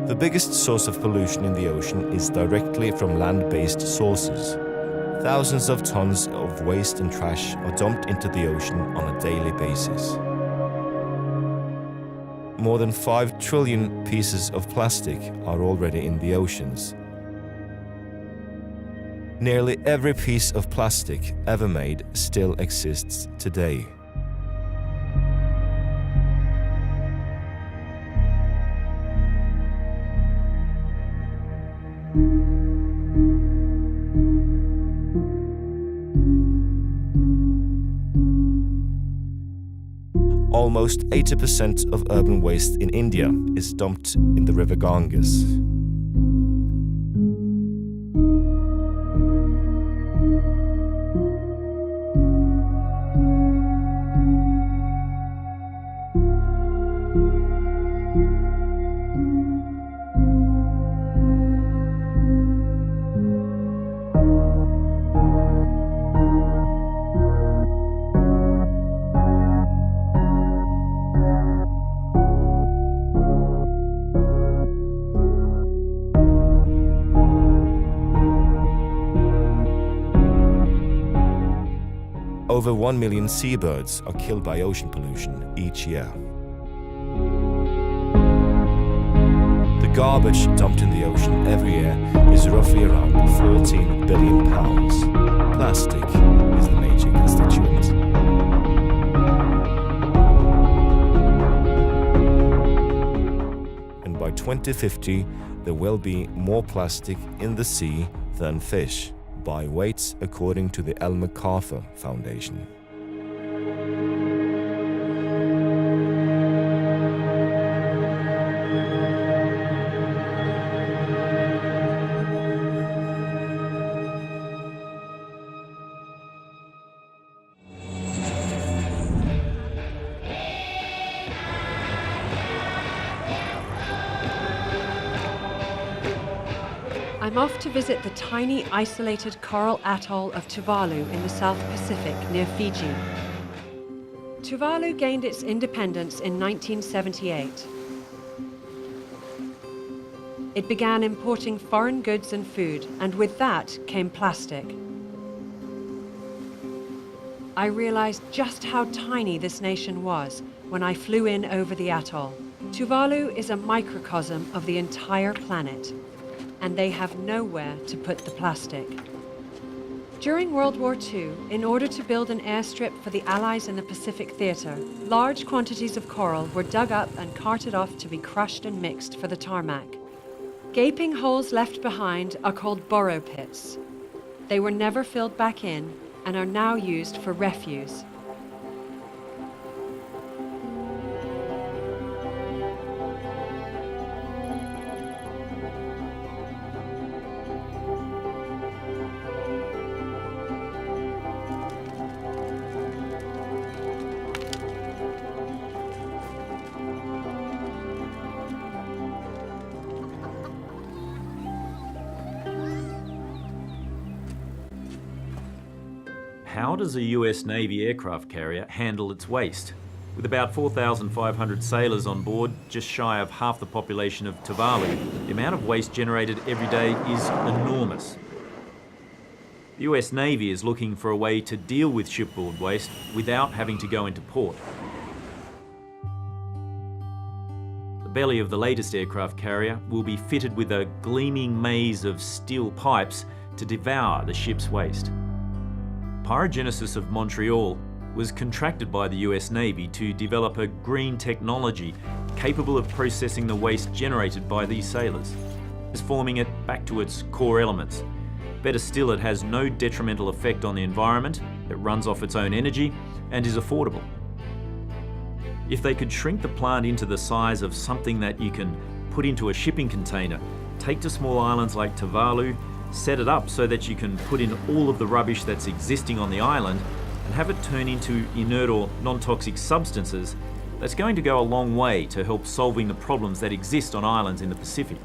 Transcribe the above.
The biggest source of pollution in the ocean is directly from land-based sources. Thousands of tons of waste and trash are dumped into the ocean on a daily basis. More than 5 trillion pieces of plastic are already in the oceans. Nearly every piece of plastic ever made still exists today. Almost 80% of urban waste in India is dumped in the river Ganges. Over 1 million seabirds are killed by ocean pollution each year. The garbage dumped in the ocean every year is roughly around 14 billion pounds. Plastic is the major constituent. And by 2050, there will be more plastic in the sea than fish, by weight according to the Ellen MacArthur Foundation. I'm off to visit the tiny, isolated coral atoll of Tuvalu in the South Pacific near Fiji. Tuvalu gained its independence in 1978. It began importing foreign goods and food, and with that came plastic. I realized just how tiny this nation was when I flew in over the atoll. Tuvalu is a microcosm of the entire planet, and they have nowhere to put the plastic. During World War II, in order to build an airstrip for the Allies in the Pacific Theatre, large quantities of coral were dug up and carted off to be crushed and mixed for the tarmac. Gaping holes left behind are called borrow pits. They were never filled back in and are now used for refuse. How does a US Navy aircraft carrier handle its waste? With about 4,500 sailors on board, just shy of half the population of Tuvalu, the amount of waste generated every day is enormous. The US Navy is looking for a way to deal with shipboard waste without having to go into port. The belly of the latest aircraft carrier will be fitted with a gleaming maze of steel pipes to devour the ship's waste. Pyrogenesis of Montreal was contracted by the US Navy to develop a green technology capable of processing the waste generated by these sailors, transforming it back to its core elements. Better still, it has no detrimental effect on the environment, it runs off its own energy, and is affordable. If they could shrink the plant into the size of something that you can put into a shipping container, take to small islands like Tuvalu, set it up so that you can put in all of the rubbish that's existing on the island and have it turn into inert or non-toxic substances, that's going to go a long way to help solving the problems that exist on islands in the Pacific.